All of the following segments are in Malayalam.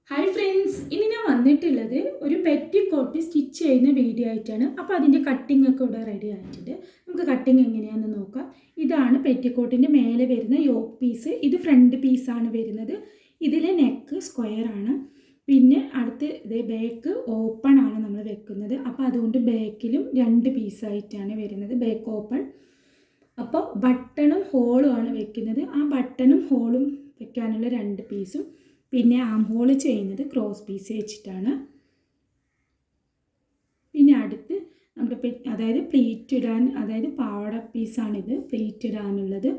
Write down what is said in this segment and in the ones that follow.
ഹായ് ഫ്രണ്ട്സ്, ഇനി ഞാൻ വന്നിട്ടുള്ളത് ഒരു പെറ്റിക്കോട്ട് സ്റ്റിച്ച് ചെയ്യുന്ന വീഡിയോ ആയിട്ടാണ്. അപ്പോൾ അതിൻ്റെ കട്ടിംഗ് ഒക്കെ ഇവിടെ റെഡി ആയിട്ടുണ്ട്. നമുക്ക് കട്ടിങ് എങ്ങനെയാണെന്ന് നോക്കാം. ഇതാണ് പെറ്റിക്കോട്ടിൻ്റെ മേലെ വരുന്ന യോക്ക് പീസ്. ഇത് ഫ്രണ്ട് പീസാണ് വരുന്നത്. ഇതിലെ നെക്ക് സ്ക്വയർ ആണ്. പിന്നെ അടുത്ത് ഇത് ബാക്ക് ഓപ്പൺ ആണ് നമ്മൾ വെക്കുന്നത്. അപ്പോൾ അതുകൊണ്ട് ബാക്കിലും 2 പീസായിട്ടാണ് വരുന്നത്, ബാക്ക് ഓപ്പൺ. അപ്പോൾ ബട്ടണും ഹോളും ആണ് വെക്കുന്നത്. ആ ബട്ടണും ഹോളും വെക്കാനുള്ള 2 പീസും, പിന്നെ ആം ഹോൾ ചെയ്യുന്നത് ക്രോസ് പീസ് വെച്ചിട്ടാണ്. പിന്നെ അടുത്ത് നമ്മുടെ അതായത് പ്ലീറ്റ് ഇടാൻ, അതായത് പാവാട പീസാണിത് പ്ലീറ്റ് ഇടാനുള്ളത്.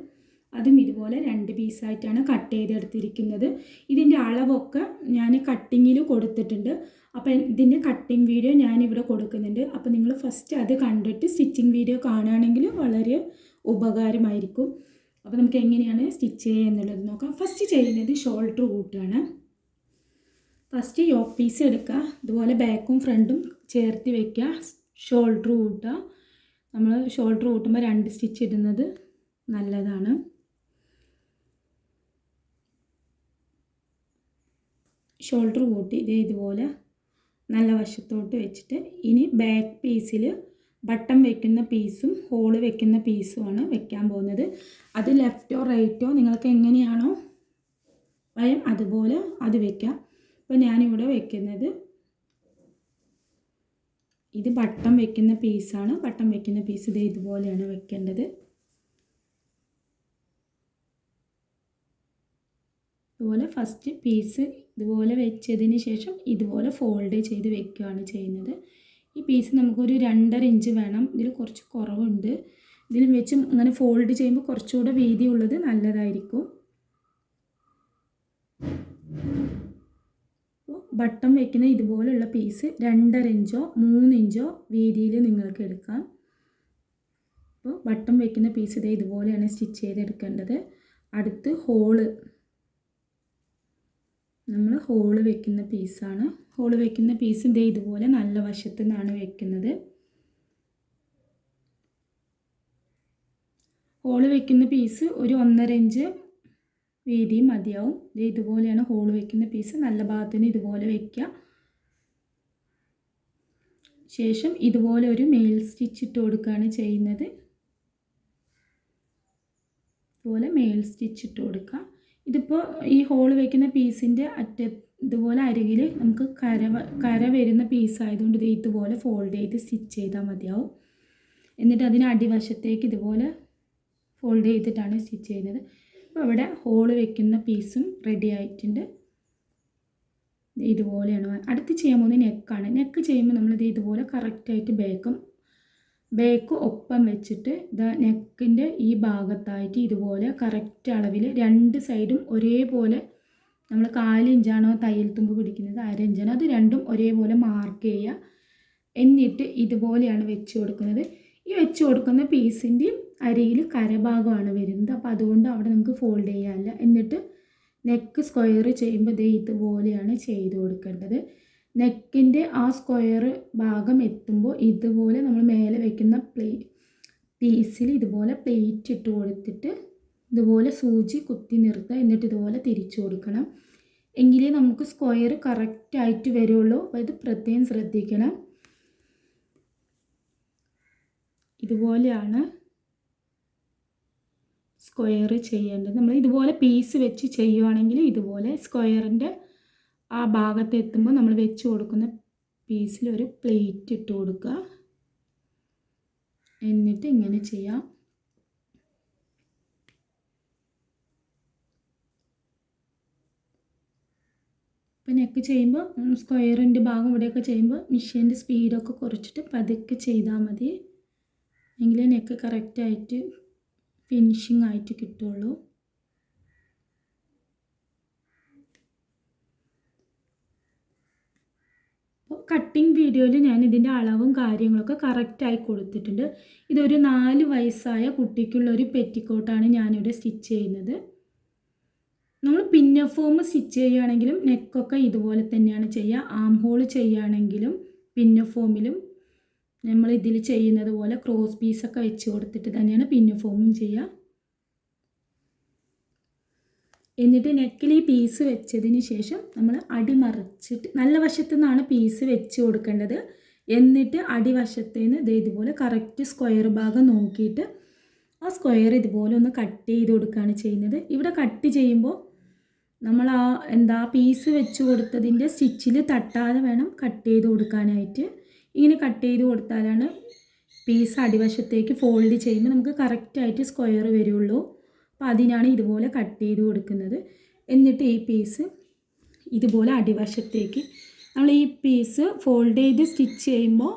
അതും ഇതുപോലെ 2 പീസായിട്ടാണ് കട്ട് ചെയ്തെടുത്തിരിക്കുന്നത്. ഇതിൻ്റെ അളവൊക്കെ ഞാൻ കട്ടിങ്ങിൽ കൊടുത്തിട്ടുണ്ട്. അപ്പോൾ ഇതിൻ്റെ കട്ടിങ് വീഡിയോ ഞാനിവിടെ കൊടുക്കുന്നുണ്ട്. അപ്പോൾ നിങ്ങൾ ഫസ്റ്റ് അത് കണ്ടിട്ട് സ്റ്റിച്ചിങ് വീഡിയോ കാണുകയാണെങ്കിൽ വളരെ ഉപകാരമായിരിക്കും. അപ്പോൾ നമുക്ക് എങ്ങനെയാണ് സ്റ്റിച്ച് ചെയ്യുക എന്നുള്ളത് നോക്കാം. ഫസ്റ്റ് ചെയ്യുന്നത് ഷോൾഡർ കൂട്ടുകയാണ്. ഫസ്റ്റ് യോക്ക് പീസ് എടുക്കുക, ഇതുപോലെ ബാക്കും ഫ്രണ്ടും ചേർത്ത് വയ്ക്കുക, ഷോൾഡർ കൂട്ടുക. നമ്മൾ ഷോൾഡർ കൂട്ടുമ്പോൾ 2 സ്റ്റിച്ച് ഇടുന്നത് നല്ലതാണ്. ഷോൾഡർ കൂട്ടി ഇതുപോലെ നല്ല വശത്തോട്ട് വെച്ചിട്ട് ഇനി ബാക്ക് പീസിൽ ബട്ടൺ വെക്കുന്ന പീസും ഹോള് വെക്കുന്ന പീസുമാണ് വെക്കാൻ പോകുന്നത്. അത് ലെഫ്റ്റോ റൈറ്റോ നിങ്ങൾക്ക് എങ്ങനെയാണോ ഭയം അതുപോലെ അത് വെക്കാം. അപ്പോൾ ഞാനിവിടെ വെക്കുന്നത് ഇത് ബട്ടൺ വെക്കുന്ന പീസാണ്. ബട്ടൺ വെക്കുന്ന പീസ് ഇതുപോലെയാണ് വെക്കേണ്ടത്. ഇതുപോലെ ഫസ്റ്റ് പീസ് ഇതുപോലെ വെച്ചതിന് ശേഷം ഇതുപോലെ ഫോൾഡ് ചെയ്ത് വെക്കുകയാണ് ചെയ്യുന്നത്. ഈ പീസ് നമുക്കൊരു 2.5 ഇഞ്ച് വേണം. ഇതിൽ കുറച്ച് കുറവുണ്ട്. ഇതിലും വെച്ച് അങ്ങനെ ഫോൾഡ് ചെയ്യുമ്പോൾ കുറച്ചുകൂടെ വീതിയുള്ളത് നല്ലതായിരിക്കും. ബട്ടൺ വെക്കുന്ന ഇതുപോലുള്ള പീസ് 2.5 ഇഞ്ചോ 3 ഇഞ്ചോ വീതിയിൽ നിങ്ങൾക്ക് എടുക്കാം. അപ്പോൾ ബട്ടൺ വെക്കുന്ന പീസ് ഇതുപോലെയാണ് സ്റ്റിച്ച് ചെയ്തെടുക്കേണ്ടത്. അടുത്ത് ഹോള്, നമ്മൾ ഹോള് വെക്കുന്ന പീസാണ്. ഹോള് വെക്കുന്ന പീസ് ഇതുപോലെ നല്ല വശത്തു നിന്നാണ് വെക്കുന്നത്. ഹോള് വെക്കുന്ന പീസ് ഒരു 1.5 ഇഞ്ച് വീതിയും മതിയാവും. ഇതുപോലെയാണ് ഹോള് വെക്കുന്ന പീസ്. നല്ല ഭാഗത്തിന് ഇതുപോലെ വയ്ക്കുക. ശേഷം ഇതുപോലെ ഒരു മെയിൽ സ്റ്റിച്ച് ഇട്ട് കൊടുക്കുകയാണ് ചെയ്യുന്നത്. ഇതുപോലെ മെയിൽ സ്റ്റിച്ച് ഇട്ട് കൊടുക്കുക. ഇതിപ്പോൾ ഈ ഹോള് വെക്കുന്ന പീസിൻ്റെ ഇതുപോലെ അരികിൽ നമുക്ക് കര വരുന്ന പീസായതുകൊണ്ട് ഇതുപോലെ ഫോൾഡ് ചെയ്ത് സ്റ്റിച്ച് ചെയ്താൽ മതിയാവും. എന്നിട്ട് അതിന് അടിവശത്തേക്ക് ഇതുപോലെ ഫോൾഡ് ചെയ്തിട്ടാണ് സ്റ്റിച്ച് ചെയ്യുന്നത്. അപ്പോൾ ഇവിടെ ഹോള് വെക്കുന്ന പീസും റെഡി ആയിട്ടുണ്ട്. ഇതുപോലെയാണ്. അടുത്ത് ചെയ്യാൻ പോകുന്നത് നെക്കാണ്. നെക്ക് ചെയ്യുമ്പോൾ നമ്മളിത് ഇതുപോലെ കറക്റ്റായിട്ട് ബാക്ക് ഒപ്പം വെച്ചിട്ട് നെക്കിൻ്റെ ഈ ഭാഗത്തായിട്ട് ഇതുപോലെ കറക്റ്റ് അളവിൽ 2 സൈഡും ഒരേപോലെ, നമ്മൾ 4 ഇഞ്ചാണോ തയ്യൽ തുമ്പ് പിടിക്കുന്നത് 1/2 ഇഞ്ചാണ്, അത് രണ്ടും ഒരേപോലെ മാർക്ക് ചെയ്യുക. എന്നിട്ട് ഇതുപോലെയാണ് വെച്ച് കൊടുക്കുന്നത്. ഈ വെച്ച് കൊടുക്കുന്ന പീസിൻ്റെയും അരിയിൽ കരഭാഗമാണ് വരുന്നത്. അപ്പോൾ അതുകൊണ്ട് അവിടെ നമുക്ക് ഫോൾഡ് ചെയ്യാനില്ല. എന്നിട്ട് നെക്ക് സ്ക്വയർ ചെയ്യുമ്പോൾ ഇതുപോലെയാണ് ചെയ്ത് കൊടുക്കേണ്ടത്. നെക്കിൻ്റെ ആ സ്ക്വയർ ഭാഗം എത്തുമ്പോൾ ഇതുപോലെ നമ്മൾ മേലെ വയ്ക്കുന്ന പീസിൽ ഇതുപോലെ പ്ലേറ്റ് ഇട്ട് കൊടുത്തിട്ട് ഇതുപോലെ സൂചി കുത്തി നിർത്തുക. എന്നിട്ട് ഇതുപോലെ തിരിച്ചു കൊടുക്കണം. എങ്കിലേ നമുക്ക് സ്ക്വയർ കറക്റ്റായിട്ട് വരുള്ളൂ. അപ്പോൾ ഇത് പ്രത്യേകം ശ്രദ്ധിക്കണം. ഇതുപോലെയാണ് സ്ക്വയർ ചെയ്യേണ്ടത്. നമ്മൾ ഇതുപോലെ പീസ് വെച്ച് ചെയ്യുവാണെങ്കിൽ ഇതുപോലെ സ്ക്വയറിൻ്റെ ആ ഭാഗത്ത് എത്തുമ്പോൾ നമ്മൾ വെച്ച് കൊടുക്കുന്ന പീസിൽ ഒരു പ്ലേറ്റ് ഇട്ട് കൊടുക്കുക. എന്നിട്ട് ഇങ്ങനെ ചെയ്യാം. ഇപ്പം നെക്ക് ചെയ്യുമ്പോൾ സ്ക്വയറിൻ്റെ ഭാഗം ഇവിടെയൊക്കെ ചെയ്യുമ്പോൾ മെഷീൻ്റെ സ്പീഡൊക്കെ കുറച്ചിട്ട് പതുക്കെ ചെയ്താൽ മതി. എങ്കിലേ നെക്ക് കറക്റ്റായിട്ട് ഫിനിഷിംഗ് ആയിട്ട് കിട്ടുള്ളൂ. അപ്പോൾ കട്ടിങ് വീഡിയോയിൽ ഞാൻ ഇതിൻ്റെ അളവും കാര്യങ്ങളൊക്കെ കറക്റ്റായി കൊടുത്തിട്ടുണ്ട്. ഇതൊരു 4 വയസ്സായ കുട്ടിക്കുള്ളൊരു പെറ്റിക്കോട്ടാണ് ഞാനിവിടെ സ്റ്റിച്ച് ചെയ്യുന്നത്. നമ്മൾ പിന്നർ ഫോം സ്റ്റിച്ച് ചെയ്യുകയാണെങ്കിലും നെക്കൊക്കെ ഇതുപോലെ തന്നെയാണ് ചെയ്യുക. ആം ഹോൾ ചെയ്യുകയാണെങ്കിലും പിന്നർ ഫോമിലും നമ്മൾ ഇതിൽ ചെയ്യുന്നത് പോലെ ക്രോസ് പീസൊക്കെ വെച്ച് കൊടുത്തിട്ട് തന്നെയാണ് പിന്നർ ഫോമും ചെയ്യുക. എന്നിട്ട് നെക്കിൽ ഈ പീസ് വെച്ചതിന് ശേഷം നമ്മൾ അടിമറിച്ചിട്ട് നല്ല വശത്തു നിന്നാണ് പീസ് വെച്ച് കൊടുക്കേണ്ടത്. എന്നിട്ട് അടിവശത്ത് നിന്ന് ഇതുപോലെ കറക്റ്റ് സ്ക്വയർ ഭാഗം നോക്കിയിട്ട് ആ സ്ക്വയർ ഇതുപോലെ ഒന്ന് കട്ട് ചെയ്ത് കൊടുക്കുകയാണ് ചെയ്യുന്നത്. ഇവിടെ കട്ട് ചെയ്യുമ്പോൾ നമ്മൾ പീസ് വെച്ച് കൊടുത്തതിൻ്റെ സ്റ്റിച്ചിൽ തട്ടാതെ വേണം കട്ട് ചെയ്ത് കൊടുക്കാനായിട്ട്. ഇങ്ങനെ കട്ട് ചെയ്ത് കൊടുത്താലാണ് പീസ് അടിവശത്തേക്ക് ഫോൾഡ് ചെയ്യുമ്പോൾ നമുക്ക് കറക്റ്റായിട്ട് സ്ക്വയർ വരുള്ളൂ. അപ്പോൾ അതിനാണ് ഇതുപോലെ കട്ട് ചെയ്ത് കൊടുക്കുന്നത്. എന്നിട്ട് ഈ പീസ് ഇതുപോലെ അടിവശത്തേക്ക് നമ്മൾ ഈ പീസ് ഫോൾഡ് ചെയ്ത് സ്റ്റിച്ച് ചെയ്യുമ്പോൾ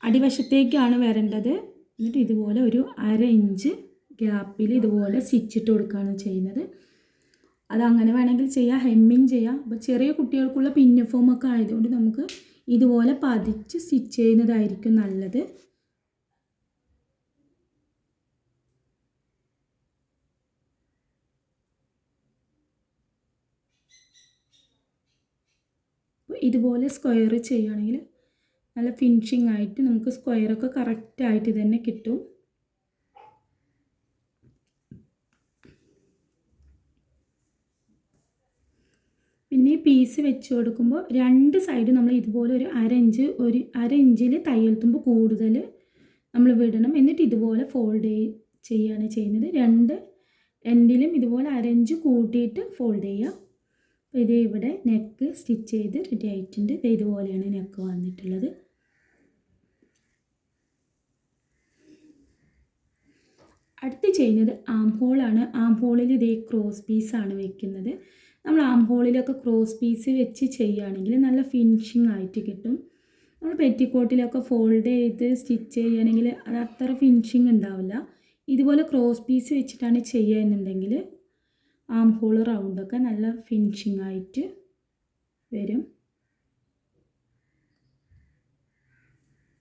അടിവശത്തേക്കാണ് വരേണ്ടത്. എന്നിട്ട് ഇതുപോലെ ഒരു 1/2 ഇഞ്ച് ഗ്യാപ്പിൽ ഇതുപോലെ സ്റ്റിച്ചിട്ട് കൊടുക്കുകയാണ് ചെയ്യുന്നത്. അതങ്ങനെ വേണമെങ്കിൽ ചെയ്യാം, ഹെമ്മിങ് ചെയ്യാം. അപ്പോൾ ചെറിയ കുട്ടികൾക്കുള്ള പിന്ന് ഫോമൊക്കെ ആയതുകൊണ്ട് നമുക്ക് ഇതുപോലെ പതിച്ച് സ്റ്റിച്ച് ചെയ്യുന്നതായിരിക്കും നല്ലത്. ഇതുപോലെ സ്ക്വയർ ചെയ്യുകയാണെങ്കിൽ നല്ല ഫിനിഷിംഗ് ആയിട്ട് നമുക്ക് സ്ക്വയറൊക്കെ കറക്റ്റായിട്ട് തന്നെ കിട്ടും. പിന്നെ പീസ് വെച്ച് കൊടുക്കുമ്പോൾ 2 സൈഡ് നമ്മൾ ഇതുപോലെ ഒരു 1/2 ഇഞ്ചിൽ തയ്യൽ തുമ്പ് കൂടുതൽ നമ്മൾ വിടണം. എന്നിട്ട് ഇതുപോലെ ഫോൾഡ് ചെയ്യുകയാണ് ചെയ്യുന്നത്. 2 എൻഡിലും ഇതുപോലെ 1/2 ഇഞ്ച് കൂട്ടിയിട്ട് ഫോൾഡ് ചെയ്യുക. അപ്പോൾ ഇത് ഇവിടെ നെക്ക് സ്റ്റിച്ച് ചെയ്ത് റെഡി ആയിട്ടുണ്ട്. ഇതുപോലെയാണ് നെക്ക് വന്നിട്ടുള്ളത്. അടുത്ത് ചെയ്യുന്നത് ആം ഹോളാണ്. ആം ഹോളിൽ ഇതേ ക്രോസ് പീസാണ് വെക്കുന്നത്. നമ്മൾ ആം ഹോളിലൊക്കെ ക്രോസ് പീസ് വെച്ച് ചെയ്യുകയാണെങ്കിൽ നല്ല ഫിനിഷിംഗ് ആയിട്ട് കിട്ടും. നമ്മൾ പെറ്റിക്കോട്ടിലൊക്കെ ഫോൾഡ് ചെയ്ത് സ്റ്റിച്ച് ചെയ്യുകയാണെങ്കിൽ അത് അത്ര ഫിനിഷിംഗ് ഉണ്ടാവില്ല. ഇതുപോലെ ക്രോസ് പീസ് വെച്ചിട്ടാണ് ചെയ്യുക എന്നുണ്ടെങ്കിൽ ആം ഹോൾ റൗണ്ടൊക്കെ നല്ല ഫിനിഷിംഗ് ആയിട്ട് വരും.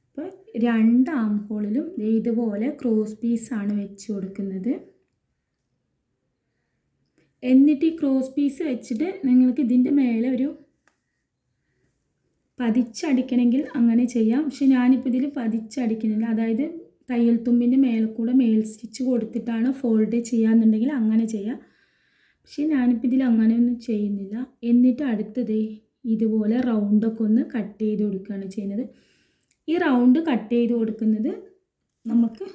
അപ്പോൾ 2 ആം ഹോളിലും ഇതുപോലെ ക്രോസ് പീസാണ് വെച്ച് കൊടുക്കുന്നത്. എന്നിട്ട് ഈ ക്രോസ് പീസ് വെച്ചിട്ട് നിങ്ങൾക്ക് ഇതിൻ്റെ മേലെ ഒരു പതിച്ചടിക്കണമെങ്കിൽ അങ്ങനെ ചെയ്യാം. പക്ഷെ ഞാനിപ്പോൾ ഇതിൽ പതിച്ചടിക്കുന്നില്ല. അതായത് തയ്യൽ തുമ്പിൻ്റെ മേലെ കൂടെ മേൽ സ്റ്റിച്ച് കൊടുത്തിട്ടാണ് ഫോൾഡ് ചെയ്യാന്നുണ്ടെങ്കിൽ അങ്ങനെ ചെയ്യാം. പക്ഷേ ഞാനിപ്പോൾ ഇതിൽ അങ്ങനെയൊന്നും ചെയ്യുന്നില്ല. എന്നിട്ട് അടുത്തത് ഇതുപോലെ റൗണ്ടൊക്കെ ഒന്ന് കട്ട് ചെയ്ത് കൊടുക്കുകയാണ് ചെയ്യുന്നത്. ഈ റൗണ്ട് കട്ട് ചെയ്ത് കൊടുക്കുന്നത് നമുക്ക്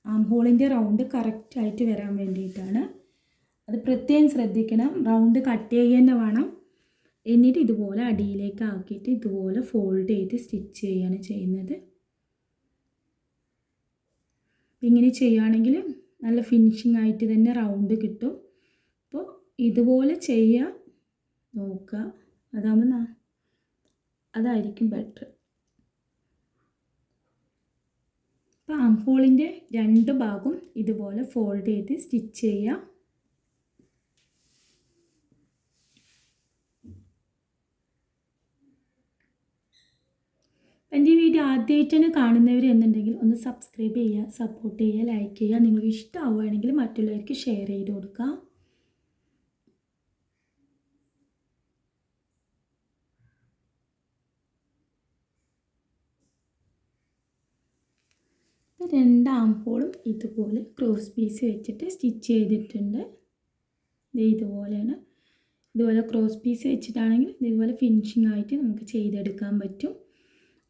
ആം ഹോളിൻ്റെ റൗണ്ട് കറക്റ്റായിട്ട് വരാൻ വേണ്ടിയിട്ടാണ്. അത് പ്രത്യേകം ശ്രദ്ധിക്കണം. റൗണ്ട് കട്ട് ചെയ്യുക തന്നെ വേണം. എന്നിട്ട് ഇതുപോലെ അടിയിലേക്ക് ആക്കിയിട്ട് ഇതുപോലെ ഫോൾഡ് ചെയ്ത് സ്റ്റിച്ച് ചെയ്യുകയാണ് ചെയ്യുന്നത്. ഇങ്ങനെ ചെയ്യുകയാണെങ്കിൽ നല്ല ഫിനിഷിംഗ് ആയിട്ട് തന്നെ റൗണ്ട് കിട്ടും. അപ്പോൾ ഇതുപോലെ ചെയ്യാൻ നോക്കുക. അതാകുമ്പോൾ അതായിരിക്കും ബെറ്റർ. അപ്പോൾ ആം ഹോളിൻ്റെ 2 ഭാഗം ഇതുപോലെ ഫോൾഡ് ചെയ്ത് സ്റ്റിച്ച് ചെയ്യുക. എൻ്റെ ഈ വീഡിയോ ആദ്യമായിട്ടാണ് കാണുന്നവർ എന്നുണ്ടെങ്കിൽ ഒന്ന് സബ്സ്ക്രൈബ് ചെയ്യുക, സപ്പോർട്ട് ചെയ്യുക, ലൈക്ക് ചെയ്യുക. നിങ്ങൾക്ക് ഇഷ്ടമാവുകയാണെങ്കിൽ മറ്റുള്ളവർക്ക് ഷെയർ ചെയ്ത് കൊടുക്കുക. ഇപ്പോൾ 2 ആം ഹോളും ഇതുപോലെ ക്രോസ് പീസ് വെച്ചിട്ട് സ്റ്റിച്ച് ചെയ്തിട്ടുണ്ട്. ഇതുപോലെയാണ്. ഇതുപോലെ ക്രോസ് പീസ് വെച്ചിട്ടാണെങ്കിൽ ഇതുപോലെ ഫിനിഷിംഗ് ആയിട്ട് നമുക്ക് ചെയ്തെടുക്കാൻ പറ്റും.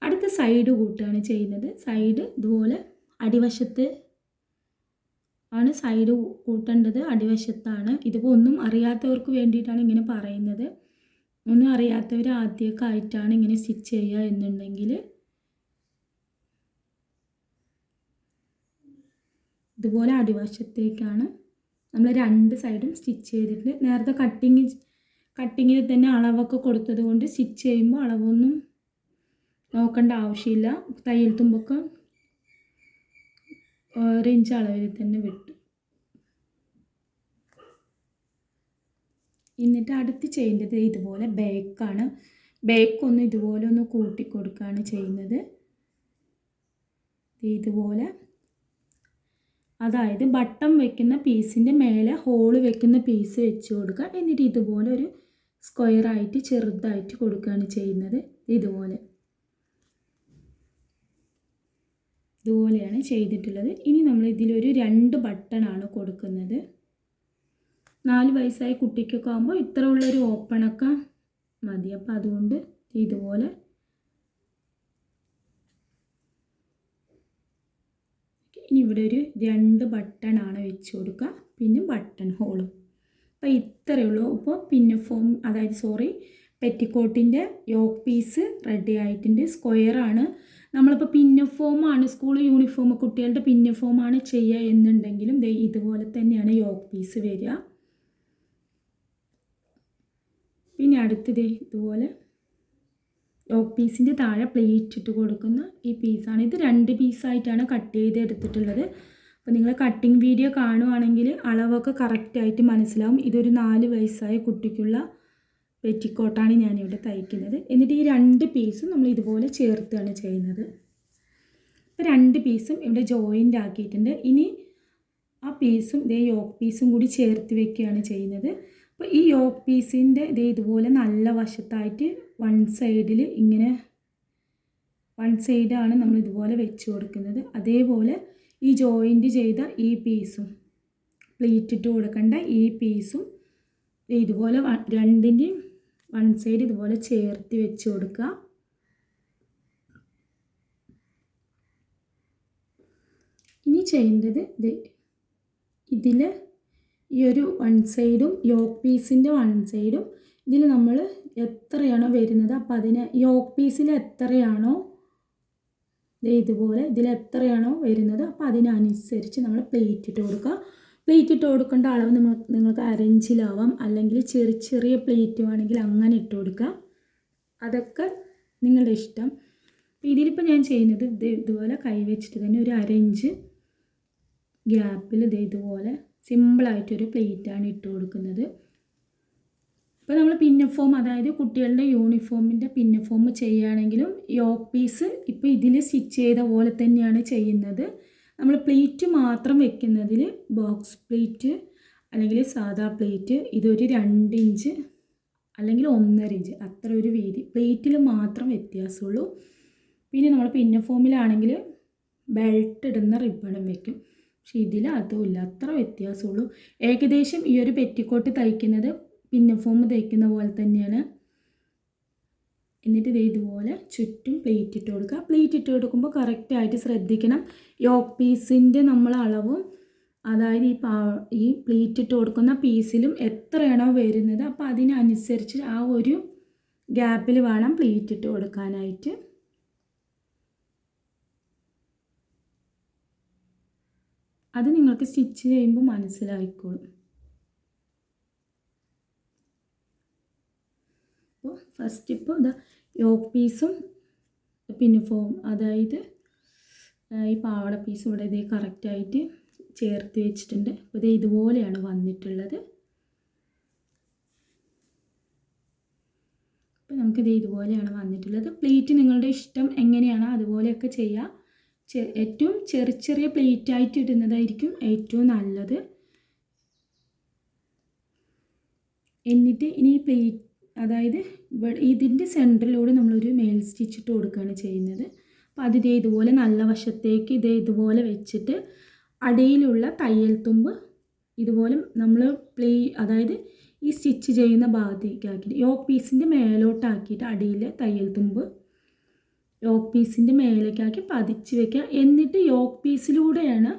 അടുത്ത സൈഡ് കൂട്ടുകയാണ് ചെയ്യുന്നത്. സൈഡ് ഇതുപോലെ അടിവശത്ത് ആണ് സൈഡ് കൂട്ടേണ്ടത്, അടിവശത്താണ്. ഇതിപ്പോൾ ഒന്നും അറിയാത്തവർക്ക് വേണ്ടിയിട്ടാണ് ഇങ്ങനെ പറയുന്നത്. ഒന്നും അറിയാത്തവർ ആദ്യമൊക്കെ ആയിട്ടാണ് ഇങ്ങനെ സ്റ്റിച്ച് ചെയ്യുക എന്നുണ്ടെങ്കിൽ ഇതുപോലെ അടിവശത്തേക്കാണ് നമ്മൾ 2 സൈഡും സ്റ്റിച്ച് ചെയ്തിട്ട് നേരത്തെ കട്ടിങ്ങിൽ തന്നെ അളവൊക്കെ കൊടുത്തത് കൊണ്ട് സ്റ്റിച്ച് ചെയ്യുമ്പോൾ അളവൊന്നും നോക്കേണ്ട ആവശ്യമില്ല. തയ്യൽ തുമ്പൊക്കെ 1 ഇഞ്ച് അളവിൽ തന്നെ വിട്ടു. എന്നിട്ട് അടുത്ത് ചെയ്യേണ്ടത് ഇതുപോലെ ബേക്കാണ്. ബേക്കൊന്ന് ഇതുപോലെ ഒന്ന് കൂട്ടി കൊടുക്കുകയാണ് ചെയ്യുന്നത്. ഇതുപോലെ, അതായത് ബട്ടൺ വെക്കുന്ന പീസിൻ്റെ മേലെ ഹോള് വെക്കുന്ന പീസ് വെച്ച് കൊടുക്കുക. എന്നിട്ട് ഇതുപോലെ ഒരു സ്ക്വയറായിട്ട് ചെറുതായിട്ട് കൊടുക്കുകയാണ് ചെയ്യുന്നത്. ഇതുപോലെയാണ് ചെയ്തിട്ടുള്ളത്. ഇനി നമ്മൾ ഇതിലൊരു 2 ബട്ടണാണ് കൊടുക്കുന്നത്. 4 വയസ്സായ കുട്ടിക്കൊക്കെ ആകുമ്പോൾ ഇത്ര ഉള്ളൊരു ഓപ്പണൊക്കെ മതി. അപ്പോൾ അതുകൊണ്ട് ഇതുപോലെ ഇനി ഇവിടെ ഒരു 2 ബട്ടണാണ് വെച്ച് കൊടുക്കുക, പിന്നെ ബട്ടൺ ഹോളും. അപ്പോൾ ഇത്രയേ ഉള്ളൂ. ഇപ്പോൾ പിന്നഫോം പെറ്റിക്കോട്ടിൻ്റെ യോക്ക് പീസ് റെഡി ആയിട്ടുണ്ട്. സ്ക്വയറാണ്. നമ്മളിപ്പോൾ പിന്നഫോമാണ് സ്കൂൾ യൂണിഫോം കുട്ടികളുടെ പിന്നഫോമാണ് ചെയ്യുക എന്നുണ്ടെങ്കിലും ഇതുപോലെ തന്നെയാണ് യോക്ക് പീസ് വരിക. പിന്നെ അടുത്തത് ഇതുപോലെ യോക്ക് പീസിൻ്റെ താഴെ പ്ലേറ്റ് ഇട്ട് കൊടുക്കുന്ന ഈ പീസാണ്. ഇത് 2 പീസായിട്ടാണ് കട്ട് ചെയ്ത് എടുത്തിട്ടുള്ളത്. അപ്പോൾ നിങ്ങൾ കട്ടിങ് വീഡിയോ കാണുവാണെങ്കിൽ അളവൊക്കെ കറക്റ്റായിട്ട് മനസ്സിലാവും. ഇതൊരു 4 വയസ്സായ കുട്ടിക്കുള്ള പെറ്റിക്കോട്ടാണ് ഞാനിവിടെ തയ്ക്കുന്നത്. എന്നിട്ട് ഈ 2 പീസും നമ്മൾ ഇതുപോലെ ചേർത്താണ് ചെയ്യുന്നത്. അപ്പോൾ 2 പീസും ഇവിടെ ജോയിൻ്റ് ആക്കിയിട്ടുണ്ട്. ഇനി ആ പീസും യോക്ക് പീസും കൂടി ചേർത്ത് വെക്കുകയാണ് ചെയ്യുന്നത്. അപ്പോൾ ഈ യോക്ക് പീസിൻ്റെ ഇതുപോലെ നല്ല വശത്തായിട്ട് വൺ സൈഡിൽ ഇങ്ങനെ വൺ സൈഡാണ് നമ്മൾ ഇതുപോലെ വെച്ച് കൊടുക്കുന്നത്. അതേപോലെ ഈ ജോയിൻ്റ് ചെയ്ത ഈ പീസും പ്ലീറ്റ് ഇട്ട് കൊടുക്കേണ്ട ഈ പീസും ഇതുപോലെ രണ്ടിൻ്റെയും വൺ സൈഡ് ഇതുപോലെ ചേർത്ത് വെച്ച് കൊടുക്കുക. ഇനി ചെയ്യേണ്ടത് ഇതിൽ ഈ ഒരു വൺ സൈഡും യോക്ക് പീസിൻ്റെ വൺ സൈഡും ഇതിൽ നമ്മൾ എത്രയാണോ വരുന്നത് അപ്പോൾ അതിന് യോക്ക് പീസിൽ എത്രയാണോ ഇതുപോലെ ഇതിൽ എത്രയാണോ വരുന്നത് അപ്പോൾ അതിനനുസരിച്ച് നമ്മൾ പ്ലേറ്റ് ഇട്ട് കൊടുക്കുക. പ്ലേറ്റ് ഇട്ട് കൊടുക്കേണ്ട അളവ് നിങ്ങൾക്ക് 1/2 ഇഞ്ചിലാവാം, അല്ലെങ്കിൽ ചെറിയ പ്ലേറ്റ് വേണമെങ്കിൽ അങ്ങനെ ഇട്ട് കൊടുക്കുക. അതൊക്കെ നിങ്ങളുടെ ഇഷ്ടം. ഇതിലിപ്പോൾ ഞാൻ ചെയ്യുന്നത് ഇതുപോലെ കൈ വെച്ചിട്ട് തന്നെ ഒരു 1/2 ഇഞ്ച് ഗ്യാപ്പിൽ ഇതുപോലെ സിമ്പിളായിട്ടൊരു പ്ലേറ്റാണ് ഇട്ട് കൊടുക്കുന്നത്. ഇപ്പോൾ നമ്മൾ പിന്നഫോം അതായത് കുട്ടികളുടെ യൂണിഫോമിൻ്റെ പിന്നഫോം ചെയ്യുകയാണെങ്കിലും യോക്ക് പീസ് ഇപ്പോൾ ഇതിൽ സ്റ്റിച്ച് ചെയ്ത പോലെ തന്നെയാണ് ചെയ്യുന്നത്. നമ്മൾ പ്ലേറ്റ് മാത്രം വെക്കുന്നതിൽ ബോക്സ് പ്ലേറ്റ് അല്ലെങ്കിൽ സാദാ പ്ലേറ്റ് ഇതൊരു 2 ഇഞ്ച് അല്ലെങ്കിൽ 1.5 ഇഞ്ച് അത്ര ഒരു വീതി പ്ലേറ്റിൽ മാത്രം വ്യത്യാസമുള്ളൂ. പിന്നെ നമ്മൾ പിന്നഫോമിലാണെങ്കിൽ ബെൽറ്റ് ഇടുന്ന റിബണും വെക്കും. പക്ഷേ ഇതിൽ അതുമില്ല, അത്ര വ്യത്യാസമുള്ളൂ. ഏകദേശം ഈ ഒരു പെറ്റിക്കോട്ട് തയ്ക്കുന്നത് പിന്നഫോം തയ്ക്കുന്ന പോലെ തന്നെയാണ്. എന്നിട്ട് ഇതുപോലെ ചുറ്റും പ്ലേറ്റ് ഇട്ട് കൊടുക്കുക. പ്ലേറ്റ് ഇട്ട് കൊടുക്കുമ്പോൾ കറക്റ്റായിട്ട് ശ്രദ്ധിക്കണം. യോക്ക് പീസിൻ്റെ നമ്മൾ അളവും അതായത് ഈ പ്ലേറ്റ് ഇട്ട് കൊടുക്കുന്ന പീസിലും എത്രയാണോ വരുന്നത് അപ്പോൾ അതിനനുസരിച്ച് ആ ഒരു ഗ്യാപ്പിൽ വേണം പ്ലേറ്റ് ഇട്ട് കൊടുക്കാനായിട്ട്. അത് നിങ്ങൾക്ക് സ്റ്റിച്ച് ചെയ്യുമ്പോൾ മനസ്സിലായിക്കോളും. അപ്പോൾ ഫസ്റ്റ് ഇപ്പോൾ യോക്ക് പീസും പിന്നഫോം അതായത് ഈ പാവാട പീസും ഇവിടെ കറക്റ്റായിട്ട് ചേർത്ത് വെച്ചിട്ടുണ്ട്. അപ്പോൾ ഇതുപോലെയാണ് വന്നിട്ടുള്ളത്. അപ്പോൾ നമുക്കിത് ഇതുപോലെയാണ് വന്നിട്ടുള്ളത്. പ്ലേറ്റ് നിങ്ങളുടെ ഇഷ്ടം എങ്ങനെയാണോ അതുപോലെയൊക്കെ ചെയ്യുക. ഏറ്റവും ചെറിയ പ്ലേറ്റായിട്ട് ഇടുന്നതായിരിക്കും ഏറ്റവും നല്ലത്. എന്നിട്ട് ഇനി പ്ലേറ്റ് അതായത് ഇതിൻ്റെ സെൻറ്ററിലൂടെ നമ്മളൊരു മേൽ സ്റ്റിച്ച് ഇട്ട് കൊടുക്കുകയാണ് ചെയ്യുന്നത്. അപ്പോൾ അത് ഇതുപോലെ നല്ല വശത്തേക്ക് ഇതുപോലെ വെച്ചിട്ട് അടിയിലുള്ള തയ്യൽ തുമ്പ് ഇതുപോലെ നമ്മൾ അതായത് ഈ സ്റ്റിച്ച് ചെയ്യുന്ന ഭാഗത്തേക്കാക്കിയിട്ട് യോക്ക് പീസിൻ്റെ മേലോട്ടാക്കിയിട്ട് അടിയിൽ തയ്യൽ തുമ്പ് യോക്ക് പീസിൻ്റെ മേലേക്കാക്കി പതിച്ച് വയ്ക്കുക. എന്നിട്ട് യോക്ക് പീസിലൂടെയാണ്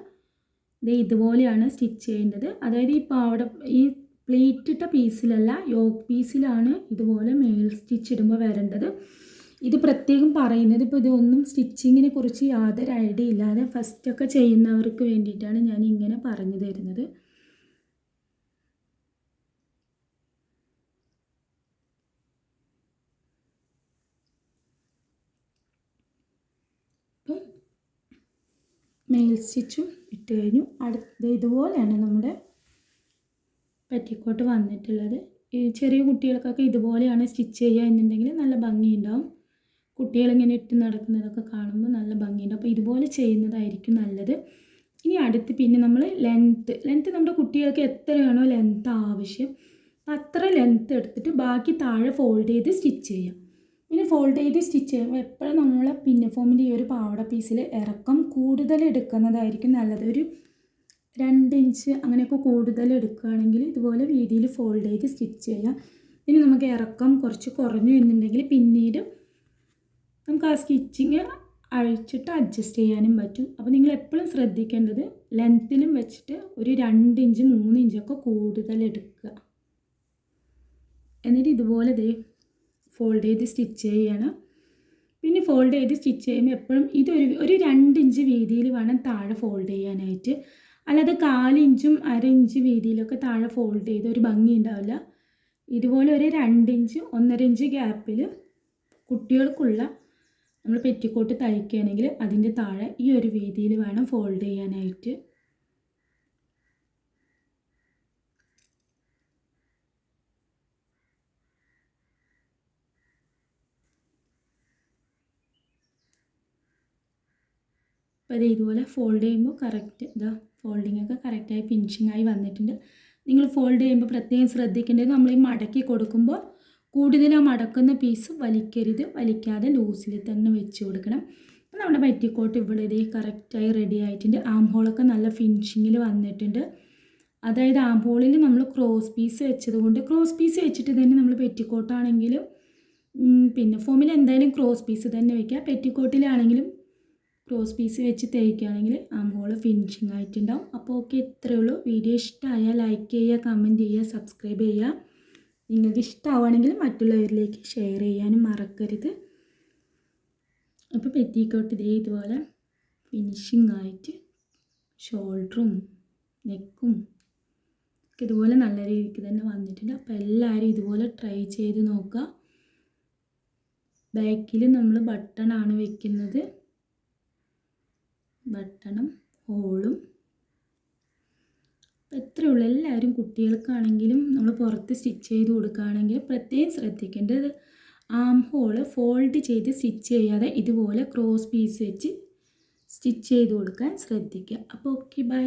ഇതുപോലെയാണ് സ്റ്റിച്ച് ചെയ്യേണ്ടത്. അതായത് ഈ പ്ലേറ്റ് ഇട്ട പീസിലല്ല യോക്ക് പീസിലാണ് ഇതുപോലെ മേൽ സ്റ്റിച്ച് ഇടുമ്പോൾ വരേണ്ടത്. ഇത് പ്രത്യേകം പറയുന്നത് ഇപ്പോൾ ഇതൊന്നും സ്റ്റിച്ചിങ്ങിനെ കുറിച്ച് യാതൊരു ഐഡിയ ഇല്ലാതെ ഫസ്റ്റൊക്കെ ചെയ്യുന്നവർക്ക് വേണ്ടിയിട്ടാണ് ഞാൻ ഇങ്ങനെ പറഞ്ഞു തരുന്നത്. അപ്പം മെയിൽ സ്റ്റിച്ചും ഇട്ട് കഴിഞ്ഞു. അടുത്ത ഇതുപോലെയാണ് നമ്മുടെ പെറ്റിക്കോട്ട് വന്നിട്ടുള്ളത്. ഈ ചെറിയ കുട്ടികൾക്കൊക്കെ ഇതുപോലെയാണ് സ്റ്റിച്ച് ചെയ്യുക എന്നുണ്ടെങ്കിൽ നല്ല ഭംഗിയുണ്ടാവും. കുട്ടികളിങ്ങനെ ഇട്ട് നടക്കുന്നതൊക്കെ കാണുമ്പോൾ നല്ല ഭംഗിയുണ്ടാവും. അപ്പോൾ ഇതുപോലെ ചെയ്യുന്നതായിരിക്കും നല്ലത്. ഇനി അടുത്ത് പിന്നെ നമ്മൾ ലെങ്ത്ത് നമ്മുടെ കുട്ടികൾക്ക് എത്രയാണോ ലെങ്ത്ത് ആവശ്യം അത്ര ലെങ്ത്ത് എടുത്തിട്ട് ബാക്കി താഴെ ഫോൾഡ് ചെയ്ത് സ്റ്റിച്ച് ചെയ്യാം. ഇനി ഫോൾഡ് ചെയ്ത് സ്റ്റിച്ച് ചെയ്യുമ്പോൾ എപ്പോഴും നമ്മളെ പിന്നഫോമിൻ്റെ ഈ ഒരു പാവാട പീസിൽ ഇറക്കം കൂടുതൽ എടുക്കുന്നതായിരിക്കും നല്ലത്. ഒരു 2 ഇഞ്ച് അങ്ങനെയൊക്കെ കൂടുതൽ എടുക്കുകയാണെങ്കിൽ ഇതുപോലെ വീതിയിൽ ഫോൾഡ് ചെയ്ത് സ്റ്റിച്ച് ചെയ്യാം. ഇനി നമുക്ക് ഇറക്കം കുറച്ച് കുറഞ്ഞു എന്നുണ്ടെങ്കിൽ പിന്നീട് നമുക്ക് ആ സ്റ്റിച്ചിങ് അഴിച്ചിട്ട് അഡ്ജസ്റ്റ് ചെയ്യാനും പറ്റും. അപ്പോൾ നിങ്ങൾ എപ്പോഴും ശ്രദ്ധിക്കേണ്ടത് ലെങ്ത്തിലും വെച്ചിട്ട് ഒരു 2 ഇഞ്ച് 3 ഇഞ്ചൊക്കെ കൂടുതൽ എടുക്കുക. എന്നിട്ട് ഇതുപോലെ ഫോൾഡ് ചെയ്ത് സ്റ്റിച്ച് ചെയ്യണം. പിന്നെ ഫോൾഡ് ചെയ്ത് സ്റ്റിച്ച് ചെയ്യുമ്പോൾ എപ്പോഴും ഒരു 2 ഇഞ്ച് വീതിയിൽ വേണം താഴെ ഫോൾഡ് ചെയ്യാനായിട്ട്. അല്ലാതെ 1/4 ഇഞ്ചും 1/2 ഇഞ്ച് വീതിയിലൊക്കെ താഴെ ഫോൾഡ് ചെയ്ത് ഒരു ഭംഗി ഉണ്ടാവില്ല. ഇതുപോലെ ഒരു 2 ഇഞ്ച് 1.5 ഇഞ്ച് ഗ്യാപ്പിൽ കുട്ടികൾക്കുള്ള നമ്മൾ പെറ്റിക്കോട്ട് തയ്ക്കുകയാണെങ്കിൽ അതിൻ്റെ താഴെ ഈ ഒരു വീതിയിൽ വേണം ഫോൾഡ് ചെയ്യാനായിട്ട്. അപ്പോൾ അത് ഇതുപോലെ ഫോൾഡ് ചെയ്യുമ്പോൾ കറക്റ്റ് ഫോൾഡിങ്ങൊക്കെ കറക്റ്റായി ഫിനിഷിങ്ങായി വന്നിട്ടുണ്ട്. നിങ്ങൾ ഫോൾഡ് ചെയ്യുമ്പോൾ പ്രത്യേകം ശ്രദ്ധിക്കേണ്ടത് നമ്മൾ ഈ മടക്കി കൊടുക്കുമ്പോൾ കൂടുതൽ ആ മടക്കുന്ന പീസ് വലിക്കരുത്. വലിക്കാതെ ലൂസിൽ തന്നെ വെച്ച് കൊടുക്കണം. അപ്പോൾ നമ്മുടെ പെറ്റിക്കോട്ട് ഇവിടെ കറക്റ്റായി റെഡി ആയിട്ടുണ്ട്. ആം ഹോളൊക്കെ നല്ല ഫിനിഷിങ്ങിൽ വന്നിട്ടുണ്ട്. അതായത് ആം ഹോളിൽ നമ്മൾ ക്രോസ് പീസ് വെച്ചതുകൊണ്ട് ക്രോസ് പീസ് വെച്ചിട്ട് തന്നെ നമ്മൾ പെറ്റിക്കോട്ടാണെങ്കിലും പിന്നെ ഫോമിൽ എന്തായാലും ക്രോസ് പീസ് തന്നെ വയ്ക്കുക. പെറ്റിക്കോട്ടിലാണെങ്കിലും ക്രോസ് പീസ് വെച്ച് തയ്ക്കുകയാണെങ്കിൽ ആം ഹോൾ ഫിനിഷിംഗ് ആയിട്ടുണ്ടാവും. അപ്പോൾ ഓക്കെ, ഇത്രയേ ഉള്ളൂ. വീഡിയോ ഇഷ്ടമായാൽ ലൈക്ക് ചെയ്യുക, കമൻറ്റ് ചെയ്യുക, സബ്സ്ക്രൈബ് ചെയ്യുക. നിങ്ങൾക്ക് ഇഷ്ടമാവുകയാണെങ്കിൽ മറ്റുള്ളവരിലേക്ക് ഷെയർ ചെയ്യാനും മറക്കരുത്. അപ്പോൾ പെറ്റിക്കോട്ട് ഇതുപോലെ ഫിനിഷിംഗ് ആയിട്ട് ഷോൾഡറും നെക്കും ഒക്കെ ഇതുപോലെ നല്ല രീതിക്ക് തന്നെ വന്നിട്ടുണ്ട്. അപ്പോൾ എല്ലാവരും ഇതുപോലെ ട്രൈ ചെയ്ത് നോക്കുക. ബാക്കിൽ നമ്മൾ ബട്ടണാണ് വെക്കുന്നത്. ബട്ടണും ഹോളും എത്രയേ ഉള്ളൂ. എല്ലാവരും കുട്ടികൾക്കാണെങ്കിലും നമ്മൾ പുറത്ത് സ്റ്റിച്ച് ചെയ്ത് കൊടുക്കുകയാണെങ്കിൽ പ്രത്യേകം ശ്രദ്ധിക്കേണ്ടത് ആം ഹോള് ഫോൾഡ് ചെയ്ത് സ്റ്റിച്ച് ചെയ്യാതെ ഇതുപോലെ ക്രോസ് പീസ് വെച്ച് സ്റ്റിച്ച് ചെയ്ത് കൊടുക്കാൻ ശ്രദ്ധിക്കുക. അപ്പോൾ ഓക്കെ, ബൈ.